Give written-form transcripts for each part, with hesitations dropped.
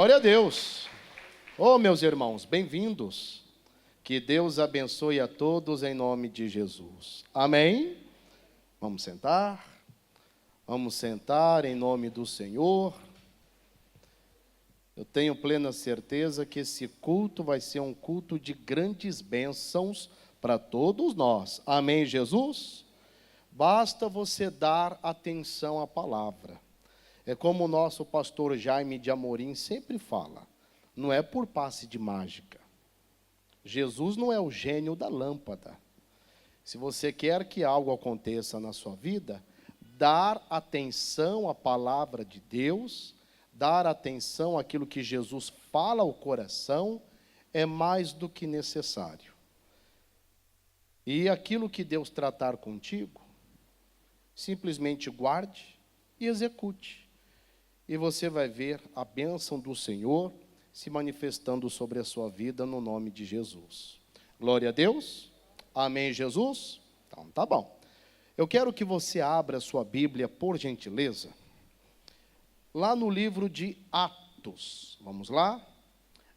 Glória a Deus. Oh, meus irmãos, bem-vindos. Que Deus abençoe a todos em nome de Jesus. Amém? Vamos sentar. Vamos sentar em nome do Senhor. Eu tenho plena certeza que esse culto vai ser um culto de grandes bênçãos para todos nós. Amém, Jesus? Basta você dar atenção à palavra. É como o nosso pastor Jaime de Amorim sempre fala, não é por passe de mágica. Jesus não é o gênio da lâmpada. Se você quer que algo aconteça na sua vida, dar atenção à palavra de Deus, dar atenção àquilo que Jesus fala ao coração, é mais do que necessário. E aquilo que Deus tratar contigo, simplesmente guarde e execute. E você vai ver a bênção do Senhor se manifestando sobre a sua vida no nome de Jesus. Glória a Deus. Amém, Jesus? Então, tá bom. Eu quero que você abra a sua Bíblia, por gentileza, lá no livro de Atos. Vamos lá?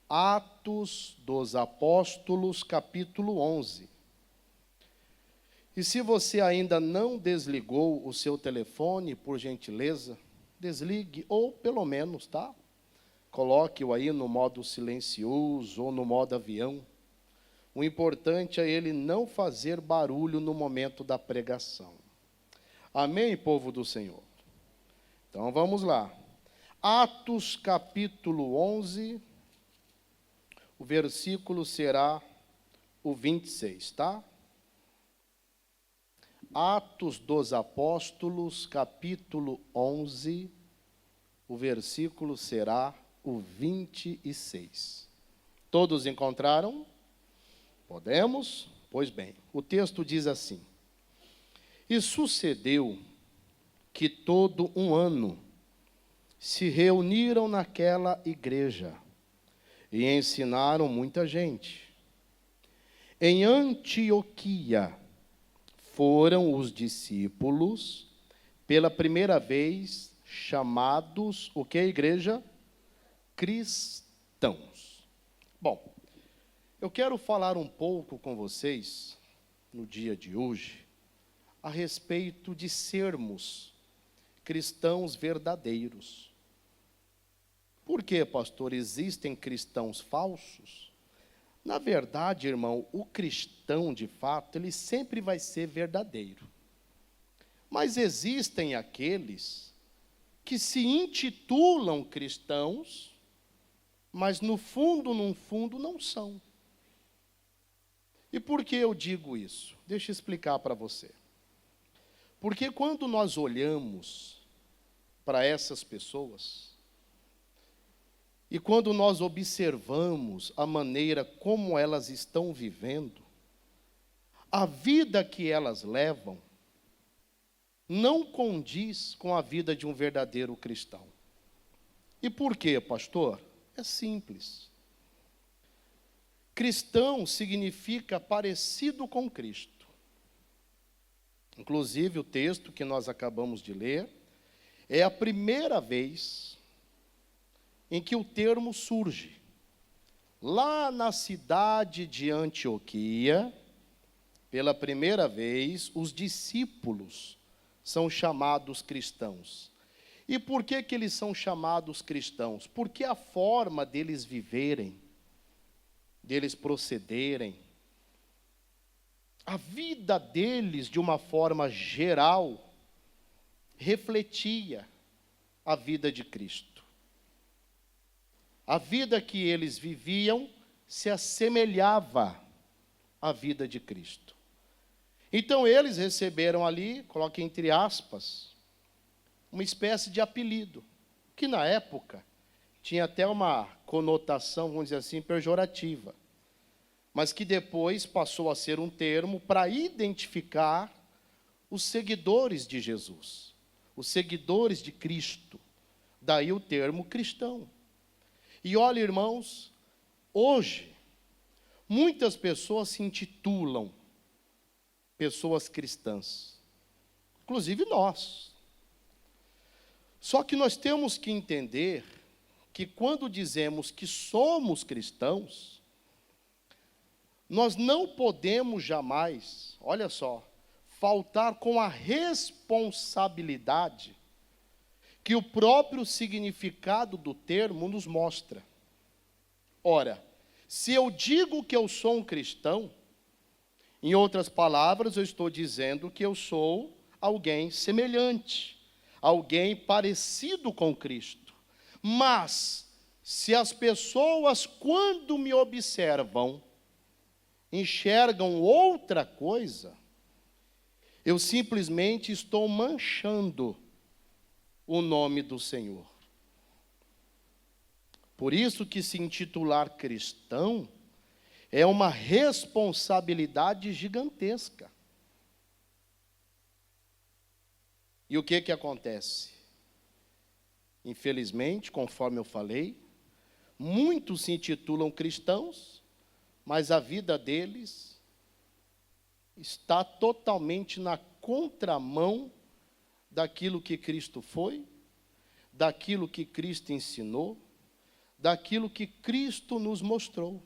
Atos dos Apóstolos, capítulo 11. E se você ainda não desligou o seu telefone, por gentileza, desligue, ou pelo menos, tá? Coloque-o aí no modo silencioso ou no modo avião. O importante é ele não fazer barulho no momento da pregação. Amém, povo do Senhor? Então vamos lá. Atos capítulo 11, o versículo será o 26, tá? Atos dos Apóstolos, capítulo 11, o versículo será o 26. Todos encontraram? Podemos? Pois bem, o texto diz assim: E sucedeu que todo um ano se reuniram naquela igreja e ensinaram muita gente. Em Antioquia foram os discípulos, pela primeira vez, chamados, o que, igreja? Cristãos. Bom, eu quero falar um pouco com vocês, no dia de hoje, a respeito de sermos cristãos verdadeiros. Por que, pastor, existem cristãos falsos? Na verdade, irmão, o cristão, de fato, ele sempre vai ser verdadeiro. Mas existem aqueles que se intitulam cristãos, mas no fundo, não são. E por que eu digo isso? Deixa eu explicar para você. Porque quando nós olhamos para essas pessoas, e quando nós observamos a maneira como elas estão vivendo, a vida que elas levam não condiz com a vida de um verdadeiro cristão. E por quê, pastor? É simples. Cristão significa parecido com Cristo. Inclusive, o texto que nós acabamos de ler é a primeira vez em que o termo surge. Lá na cidade de Antioquia, pela primeira vez, os discípulos são chamados cristãos. E por que eles são chamados cristãos? Porque a forma deles viverem, deles procederem, a vida deles, de uma forma geral, refletia a vida de Cristo. A vida que eles viviam se assemelhava à vida de Cristo. Então eles receberam ali, coloque entre aspas, uma espécie de apelido, que na época tinha até uma conotação, vamos dizer assim, pejorativa, mas que depois passou a ser um termo para identificar os seguidores de Jesus, os seguidores de Cristo. Daí o termo cristão. E olha, irmãos, hoje, muitas pessoas se intitulam pessoas cristãs, inclusive nós. Só que nós temos que entender que quando dizemos que somos cristãos, nós não podemos jamais, olha só, faltar com a responsabilidade que o próprio significado do termo nos mostra. Ora, se eu digo que eu sou um cristão, em outras palavras, eu estou dizendo que eu sou alguém semelhante, alguém parecido com Cristo. Mas, se as pessoas, quando me observam, enxergam outra coisa, eu simplesmente estou manchando o nome do Senhor. Por isso que se intitular cristão é uma responsabilidade gigantesca. E o que acontece? Infelizmente, conforme eu falei, muitos se intitulam cristãos, mas a vida deles está totalmente na contramão daquilo que Cristo foi, daquilo que Cristo ensinou, daquilo que Cristo nos mostrou.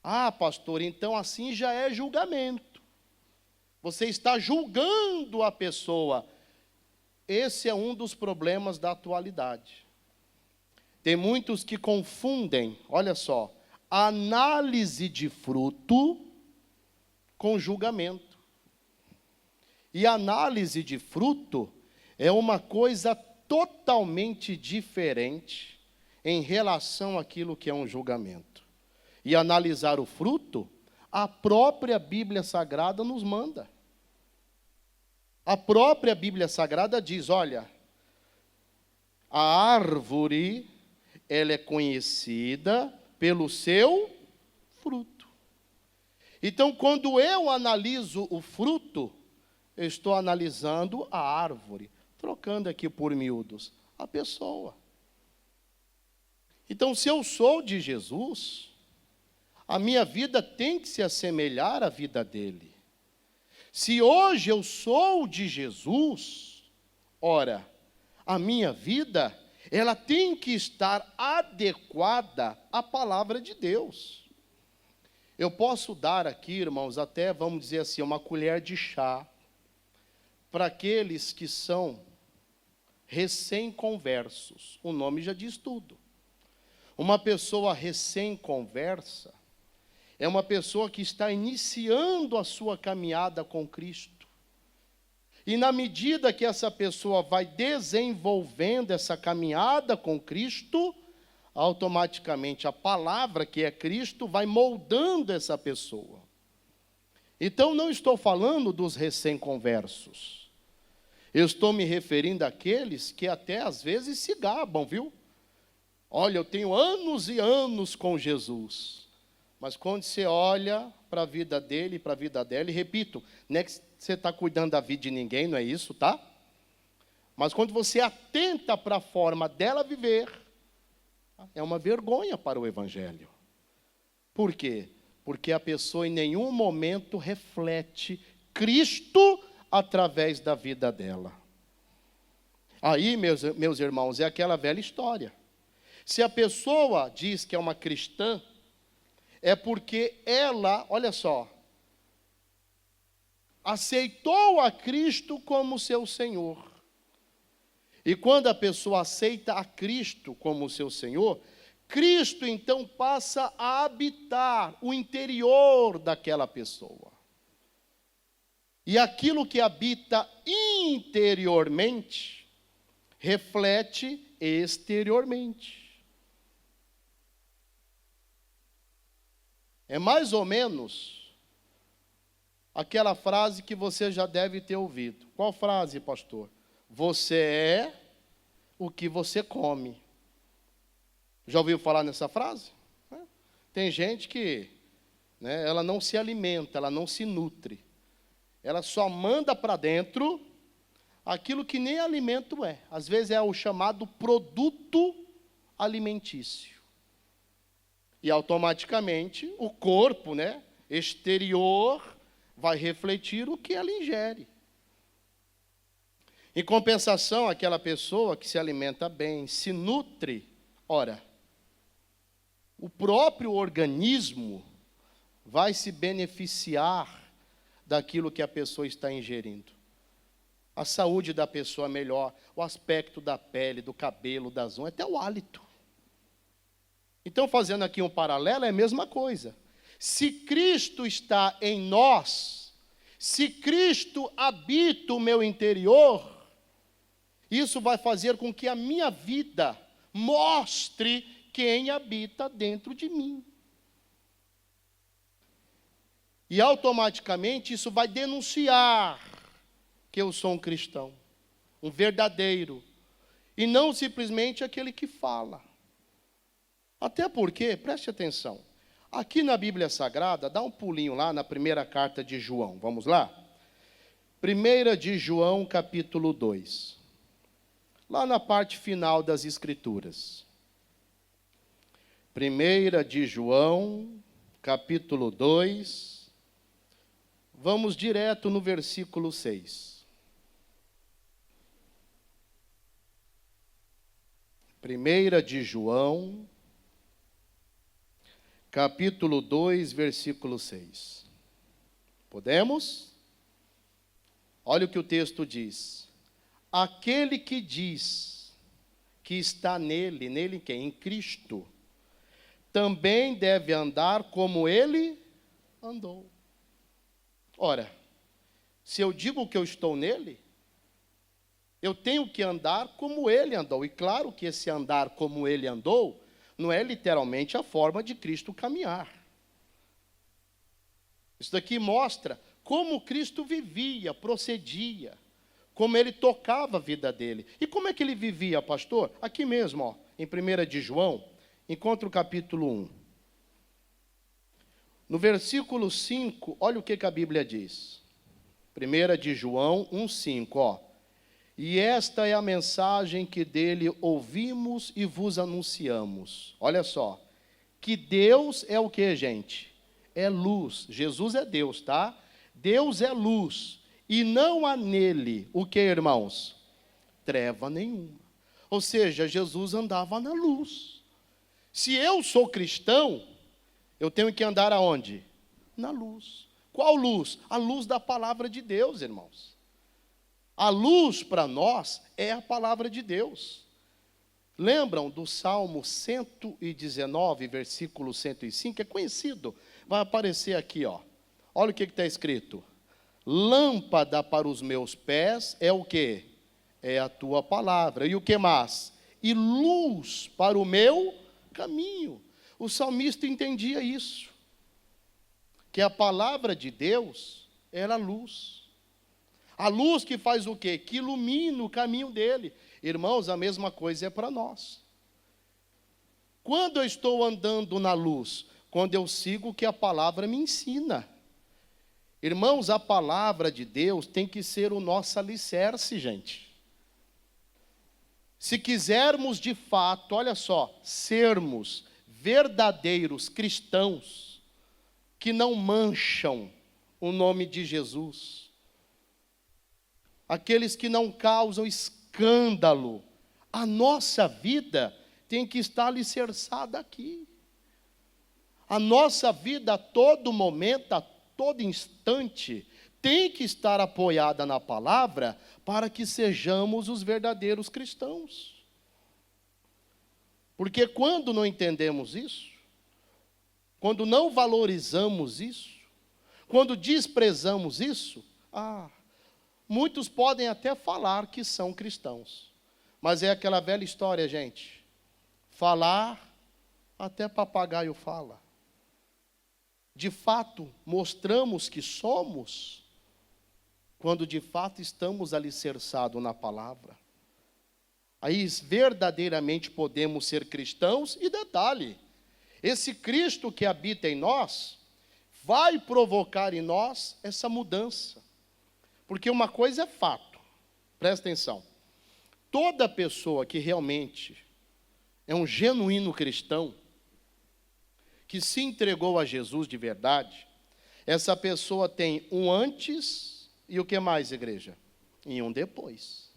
Ah, pastor, então assim já é julgamento. Você está julgando a pessoa. Esse é um dos problemas da atualidade. Tem muitos que confundem, olha só, análise de fruto com julgamento. E análise de fruto é uma coisa totalmente diferente em relação àquilo que é um julgamento. E analisar o fruto, a própria Bíblia Sagrada nos manda. A própria Bíblia Sagrada diz, olha, a árvore, ela é conhecida pelo seu fruto. Então, quando eu analiso o fruto, eu estou analisando a árvore, trocando aqui por miúdos, a pessoa. Então, se eu sou de Jesus, a minha vida tem que se assemelhar à vida dele. Se hoje eu sou de Jesus, ora, a minha vida, ela tem que estar adequada à palavra de Deus. Eu posso dar aqui, irmãos, até, vamos dizer assim, uma colher de chá para aqueles que são recém-conversos. O nome já diz tudo. Uma pessoa recém-conversa é uma pessoa que está iniciando a sua caminhada com Cristo. E na medida que essa pessoa vai desenvolvendo essa caminhada com Cristo, automaticamente a palavra que é Cristo vai moldando essa pessoa. Então não estou falando dos recém-conversos. Eu estou me referindo àqueles que até às vezes se gabam, viu? Olha, eu tenho anos e anos com Jesus. Mas quando você olha para a vida dele, para a vida dela, e repito, não é que você está cuidando da vida de ninguém, não é isso, tá? Mas quando você atenta para a forma dela viver, é uma vergonha para o Evangelho. Por quê? Porque a pessoa em nenhum momento reflete Cristo através da vida dela. Aí, meus irmãos, é aquela velha história. Se a pessoa diz que é uma cristã, é porque ela, olha só, aceitou a Cristo como seu Senhor. E quando a pessoa aceita a Cristo como seu Senhor, Cristo então passa a habitar o interior daquela pessoa. E aquilo que habita interiormente, reflete exteriormente. É mais ou menos aquela frase que você já deve ter ouvido. Qual frase, pastor? Você é o que você come. Já ouviu falar nessa frase? Tem gente que, ela não se alimenta, ela não se nutre. Ela só manda para dentro aquilo que nem alimento é. Às vezes é o chamado produto alimentício. E automaticamente o corpo, exterior vai refletir o que ela ingere. Em compensação, aquela pessoa que se alimenta bem, se nutre, ora, o próprio organismo vai se beneficiar daquilo que a pessoa está ingerindo. A saúde da pessoa melhor, o aspecto da pele, do cabelo, das unhas, até o hálito. Então, fazendo aqui um paralelo, é a mesma coisa. Se Cristo está em nós, se Cristo habita o meu interior, isso vai fazer com que a minha vida mostre quem habita dentro de mim. E automaticamente isso vai denunciar que eu sou um cristão, um verdadeiro, e não simplesmente aquele que fala. Até porque, preste atenção, aqui na Bíblia Sagrada, dá um pulinho lá na primeira carta de João, vamos lá? 1 de João, capítulo 2. Lá na parte final das Escrituras. 1 de João, capítulo 2. Vamos direto no versículo 6. 1 de João, capítulo 2, versículo 6. Podemos? Olha o que o texto diz. Aquele que diz que está nele, nele quem? Em Cristo, também deve andar como ele andou. Ora, se eu digo que eu estou nele, eu tenho que andar como ele andou. E claro que esse andar como ele andou, não é literalmente a forma de Cristo caminhar. Isso daqui mostra como Cristo vivia, procedia, como ele tocava a vida dele. E como é que ele vivia, pastor? Aqui mesmo, ó, em 1 de João, encontra o capítulo 1. No versículo 5, olha o que a Bíblia diz. 1 de João 1,5, ó. E esta é a mensagem que dele ouvimos e vos anunciamos. Olha só. Que Deus é o que, gente? É luz. Jesus é Deus, tá? Deus é luz. E não há nele, o que, irmãos? Treva nenhuma. Ou seja, Jesus andava na luz. Se eu sou cristão, eu tenho que andar aonde? Na luz. Qual luz? A luz da palavra de Deus, irmãos. A luz para nós é a palavra de Deus. Lembram do Salmo 119, versículo 105? É conhecido. Vai aparecer aqui, ó. Olha o que está escrito. Lâmpada para os meus pés é o quê? É a tua palavra. E o que mais? E luz para o meu caminho. O salmista entendia isso. Que a palavra de Deus era luz. A luz que faz o quê? Que ilumina o caminho dele. Irmãos, a mesma coisa é para nós. Quando eu estou andando na luz? Quando eu sigo o que a palavra me ensina. Irmãos, a palavra de Deus tem que ser o nosso alicerce, gente. Se quisermos de fato, olha só, sermos verdadeiros cristãos, que não mancham o nome de Jesus, aqueles que não causam escândalo, a nossa vida tem que estar alicerçada aqui. A nossa vida a todo momento, a todo instante, tem que estar apoiada na palavra para que sejamos os verdadeiros cristãos. Porque quando não entendemos isso, quando não valorizamos isso, quando desprezamos isso, muitos podem até falar que são cristãos. Mas é aquela velha história, gente. Falar, até papagaio fala. De fato, mostramos que somos, quando de fato estamos alicerçados na palavra. Aí verdadeiramente podemos ser cristãos, e detalhe, esse Cristo que habita em nós, vai provocar em nós essa mudança. Porque uma coisa é fato, presta atenção, toda pessoa que realmente é um genuíno cristão, que se entregou a Jesus de verdade, essa pessoa tem um antes e o que mais, igreja? E um depois.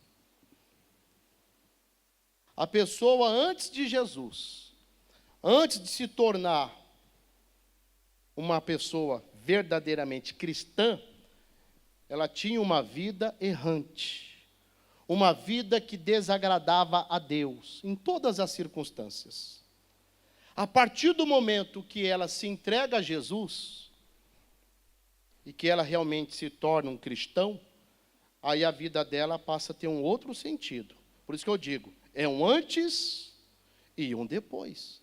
A pessoa antes de Jesus, antes de se tornar uma pessoa verdadeiramente cristã, ela tinha uma vida errante, uma vida que desagradava a Deus, em todas as circunstâncias. A partir do momento que ela se entrega a Jesus, e que ela realmente se torna um cristão, aí a vida dela passa a ter um outro sentido. Por isso que eu digo, é um antes e um depois.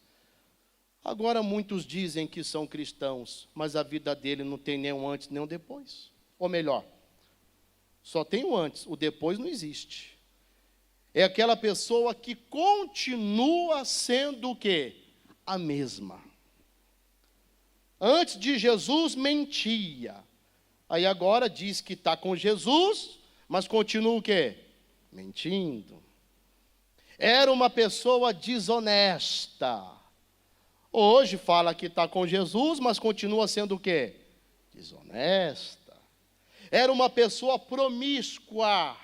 Agora muitos dizem que são cristãos, mas a vida dele não tem nem um antes nem um depois. Ou melhor, só tem o antes, o depois não existe. É aquela pessoa que continua sendo o quê? A mesma. Antes de Jesus mentia. Aí agora diz que está com Jesus, mas continua o quê? Mentindo. Era uma pessoa desonesta. Hoje fala que está com Jesus, mas continua sendo o quê? Desonesta. Era uma pessoa promíscua.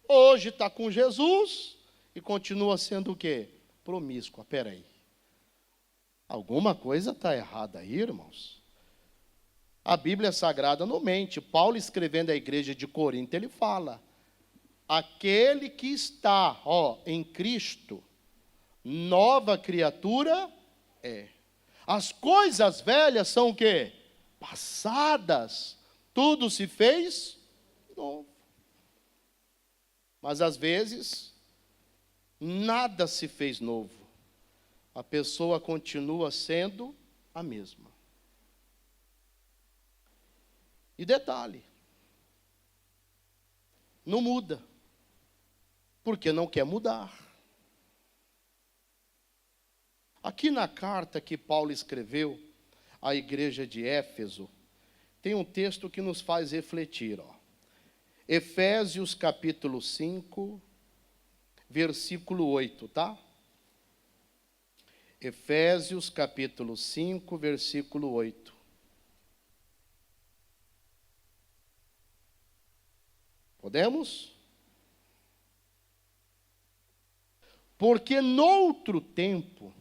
Hoje está com Jesus e continua sendo o quê? Promíscua. Espera aí. Alguma coisa está errada aí, irmãos. A Bíblia Sagrada não mente. Paulo, escrevendo à igreja de Corinto, ele fala: aquele que está, em Cristo, nova criatura é. As coisas velhas são o quê? Passadas. Tudo se fez novo. Mas às vezes, nada se fez novo. A pessoa continua sendo a mesma. E detalhe, não muda, porque não quer mudar. Aqui na carta que Paulo escreveu à igreja de Éfeso, tem um texto que nos faz refletir. Efésios capítulo 5, versículo 8, tá? Efésios capítulo 5, versículo 8. Podemos? Porque noutro tempo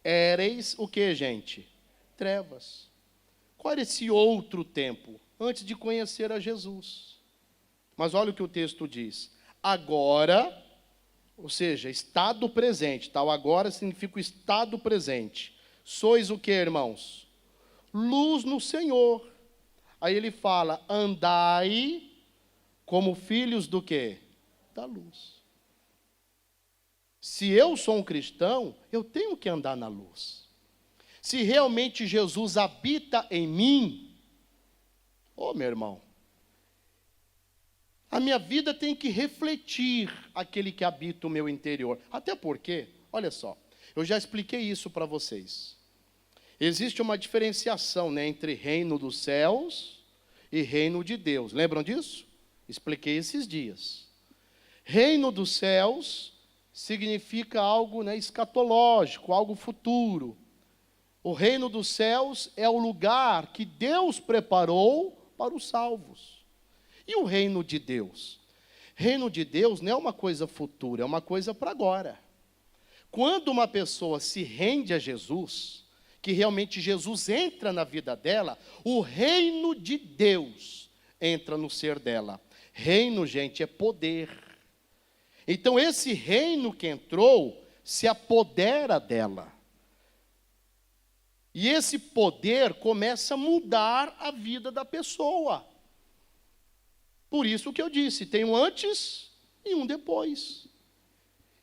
éreis o que, gente? Trevas. Qual era esse outro tempo? Antes de conhecer a Jesus. Mas olha o que o texto diz. Agora, ou seja, estado presente. Tal agora significa o estado presente. Sois o que, irmãos? Luz no Senhor. Aí ele fala, andai como filhos do quê? Da luz. Se eu sou um cristão, eu tenho que andar na luz. Se realmente Jesus habita em mim, meu irmão, a minha vida tem que refletir aquele que habita o meu interior. Até porque, olha só, eu já expliquei isso para vocês. Existe uma diferenciação, né, entre reino dos céus e reino de Deus. Lembram disso? Expliquei esses dias. Reino dos céus significa algo, né, escatológico, algo futuro. O reino dos céus é o lugar que Deus preparou para os salvos. E o reino de Deus? Reino de Deus não é uma coisa futura, é uma coisa para agora. Quando uma pessoa se rende a Jesus, que realmente Jesus entra na vida dela, o reino de Deus entra no ser dela. Reino, gente, é poder. Então, esse reino que entrou, se apodera dela. E esse poder começa a mudar a vida da pessoa. Por isso que eu disse, tem um antes e um depois.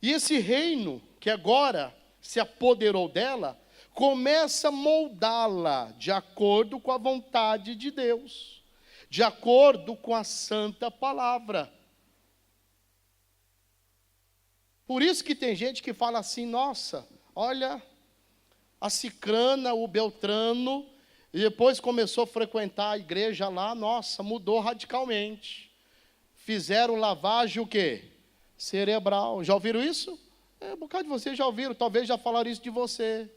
E esse reino, que agora se apoderou dela, começa a moldá-la de acordo com a vontade de Deus, de acordo com a santa palavra. Por isso que tem gente que fala assim, nossa, olha, a cicrana, o beltrano, e depois começou a frequentar a igreja lá, nossa, mudou radicalmente. Fizeram lavagem o quê? Cerebral. Já ouviram isso? Um bocado de vocês já ouviram, talvez já falaram isso de você.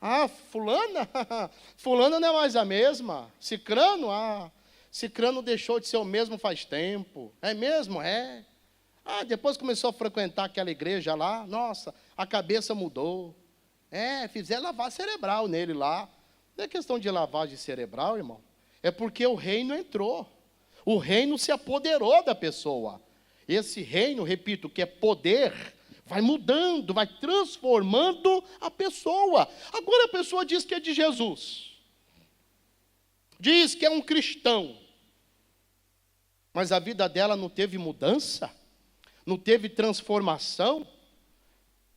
Ah, fulana? Fulana não é mais a mesma. Cicrano? Ah, cicrano deixou de ser o mesmo faz tempo. É mesmo? É. Depois começou a frequentar aquela igreja lá, nossa, a cabeça mudou. Fizeram lavagem cerebral nele lá. Não é questão de lavagem cerebral, irmão. É porque o reino entrou. O reino se apoderou da pessoa. Esse reino, repito, que é poder, vai mudando, vai transformando a pessoa. Agora a pessoa diz que é de Jesus. Diz que é um cristão. Mas a vida dela não teve mudança? Não teve transformação?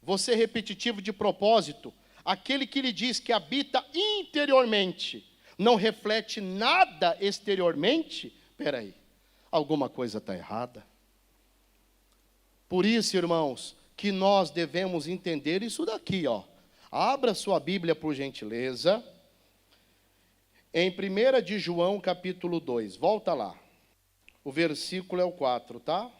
Vou ser repetitivo de propósito. Aquele que lhe diz que habita interiormente, não reflete nada exteriormente, espera aí, alguma coisa está errada. Por isso, irmãos, que nós devemos entender isso daqui, ó. Abra sua Bíblia, por gentileza, em 1 de João, capítulo 2, volta lá. O versículo é o 4, tá?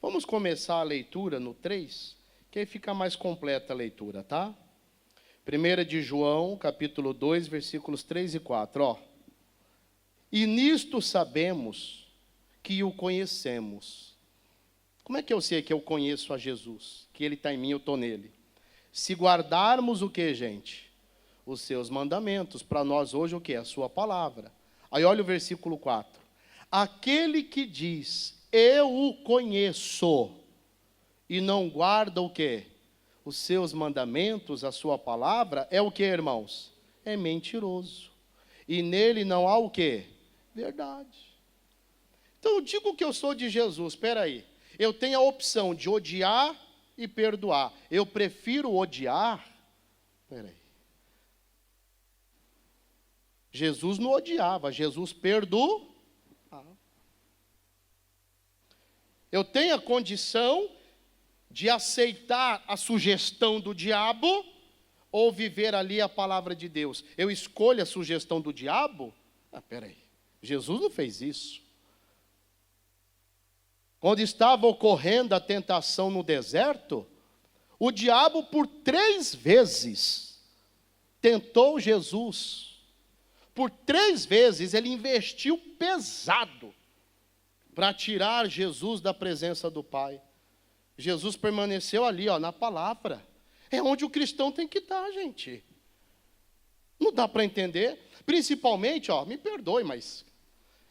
Vamos começar a leitura no 3, que aí fica mais completa a leitura, tá? 1 de João, capítulo 2, versículos 3 e 4, ó. E nisto sabemos que o conhecemos. Como é que eu sei que eu conheço a Jesus? Que Ele está em mim, eu estou nele. Se guardarmos o que, gente? Os seus mandamentos. Para nós hoje o que? A sua palavra. Aí olha o versículo 4. Aquele que diz, eu o conheço, e não guarda o que? Os seus mandamentos, a sua palavra, é o que, irmãos? É mentiroso. E nele não há o que? Verdade. Então eu digo que eu sou de Jesus, espera aí. Eu tenho a opção de odiar e perdoar. Eu prefiro odiar. Espera aí. Jesus não odiava, Jesus perdoava. Eu tenho a condição de aceitar a sugestão do diabo ou viver ali a palavra de Deus. Eu escolho a sugestão do diabo? Espera aí. Jesus não fez isso. Quando estava ocorrendo a tentação no deserto, o diabo por 3 vezes tentou Jesus. Por 3 vezes ele investiu pesado para tirar Jesus da presença do Pai. Jesus permaneceu ali, ó, na palavra. É onde o cristão tem que estar, gente. Não dá para entender. Principalmente, ó, me perdoe, mas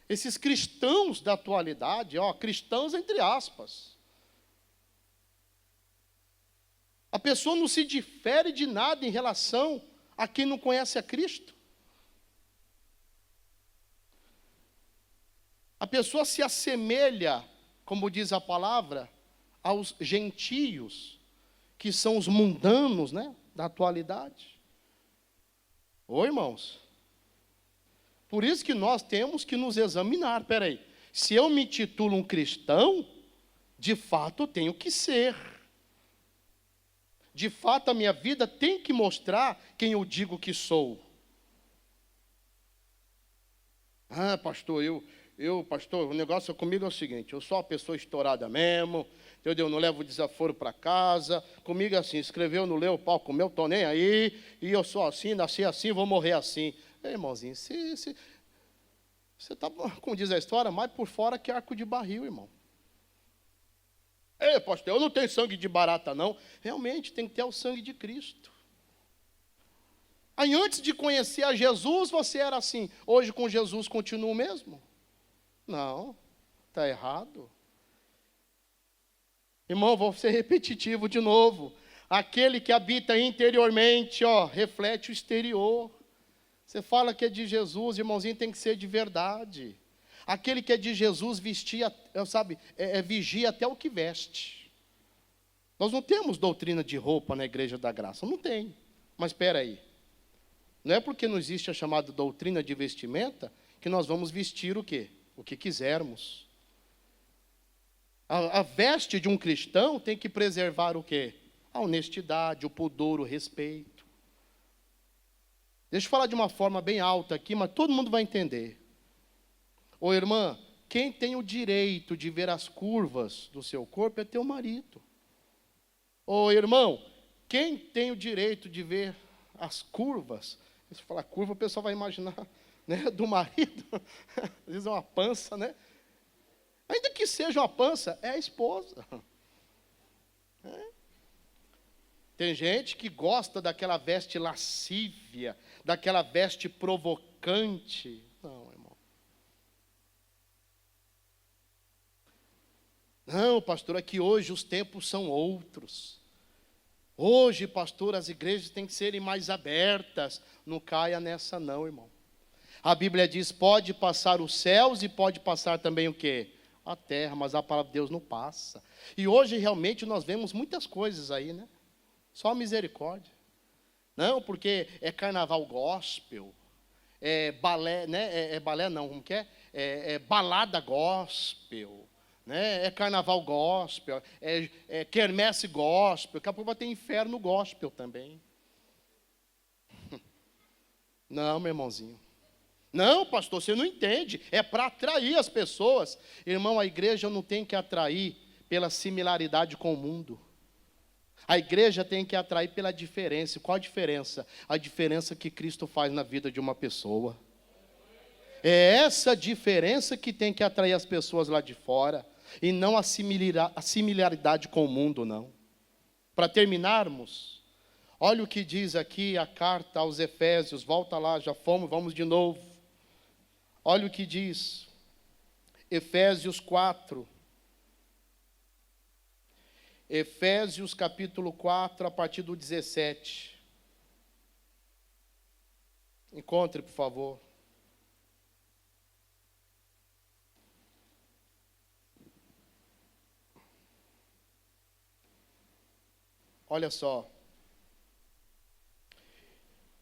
esses cristãos da atualidade, ó, cristãos entre aspas. A pessoa não se difere de nada em relação a quem não conhece a Cristo. A pessoa se assemelha, como diz a palavra, aos gentios, que são os mundanos, né, da atualidade. Ô, irmãos, por isso que nós temos que nos examinar. Espera aí, se eu me titulo um cristão, de fato eu tenho que ser. De fato a minha vida tem que mostrar quem eu digo que sou. Pastor, pastor, o negócio comigo é o seguinte, eu sou uma pessoa estourada mesmo, entendeu? Não levo desaforo para casa, comigo é assim, escreveu, não leu, o pau comeu, estou nem aí, e eu sou assim, nasci assim, vou morrer assim. Irmãozinho, você está, como diz a história, mais por fora que arco de barril, irmão. Pastor, eu não tenho sangue de barata, não. Realmente, tem que ter o sangue de Cristo. Aí, antes de conhecer a Jesus, você era assim. Hoje, com Jesus, continua o mesmo? Não, está errado. Irmão, vou ser repetitivo de novo. Aquele que habita interiormente, ó, reflete o exterior. Você fala que é de Jesus, irmãozinho, tem que ser de verdade. Aquele que é de Jesus vigia até o que veste. Nós não temos doutrina de roupa na Igreja da Graça, não tem. Mas espera aí, não é porque não existe a chamada doutrina de vestimenta que nós vamos vestir o quê? O que quisermos. A veste de um cristão tem que preservar o quê? A honestidade, o pudor, o respeito. Deixa eu falar de uma forma bem alta aqui, mas todo mundo vai entender. Ô irmã, quem tem o direito de ver as curvas do seu corpo é teu marido. Ô irmão, quem tem o direito de ver as curvas? Se falar curva, o pessoal vai imaginar, né, do marido, às vezes é uma pança, né? Ainda que seja uma pança, é a esposa. Tem gente que gosta daquela veste lascívia, daquela veste provocante. Não, irmão. Não, pastor, é que hoje os tempos são outros. Hoje, pastor, as igrejas têm que serem mais abertas. Não caia nessa não, irmão. A Bíblia diz, pode passar os céus e pode passar também o quê? A terra, mas a palavra de Deus não passa. E hoje realmente nós vemos muitas coisas aí, né? Só misericórdia. Não, porque é carnaval gospel, é balé, né? É balé não, como que é? É balada gospel, né? É carnaval gospel, é quermesse gospel, daqui a pouco vai ter inferno gospel também. Não, meu irmãozinho. Não, pastor, você não entende. É para atrair as pessoas. Irmão, a igreja não tem que atrair pela similaridade com o mundo. A igreja tem que atrair pela diferença. Qual a diferença? A diferença que Cristo faz na vida de uma pessoa. É essa diferença que tem que atrair as pessoas lá de fora. E não a similaridade com o mundo, não. Para terminarmos, olha o que diz aqui a carta aos Efésios. Volta lá, já fomos, vamos de novo. Olha o que diz, Efésios 4, Efésios capítulo 4, a partir do 17. Encontre, por favor. Olha só.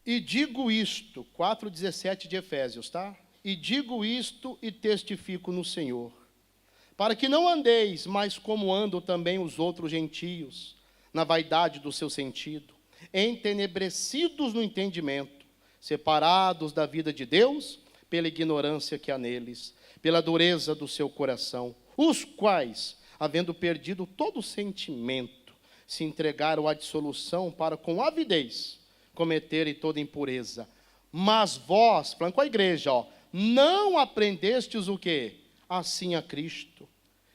E digo isto, 4:17 de Efésios, tá? E digo isto e testifico no Senhor, para que não andeis mais como andam também os outros gentios, na vaidade do seu sentido, entenebrecidos no entendimento, separados da vida de Deus, pela ignorância que há neles, pela dureza do seu coração, os quais, havendo perdido todo o sentimento, se entregaram à dissolução para com avidez cometerem toda impureza. Mas vós, falando com a igreja, não aprendestes o quê? Assim a Cristo,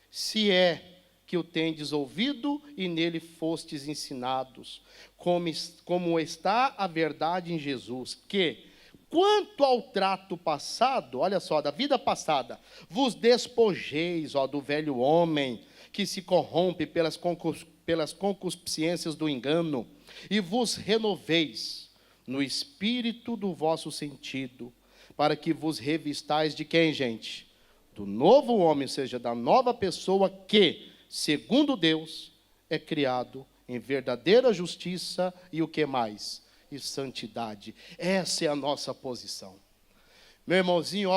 se é que o tendes ouvido e nele fostes ensinados, como está a verdade em Jesus, que, quanto ao trato passado, olha só, da vida passada, vos despojeis, do velho homem, que se corrompe pelas concupiscências do engano, e vos renoveis no espírito do vosso sentido, para que vos revistais de quem, gente? Do novo homem, ou seja, da nova pessoa que, segundo Deus, é criado em verdadeira justiça e o que mais? E santidade. Essa é a nossa posição. Meu irmãozinho,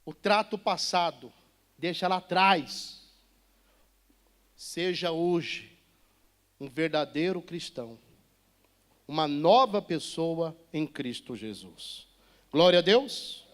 o trato passado, deixa lá atrás. Seja hoje um verdadeiro cristão, uma nova pessoa em Cristo Jesus. Glória a Deus.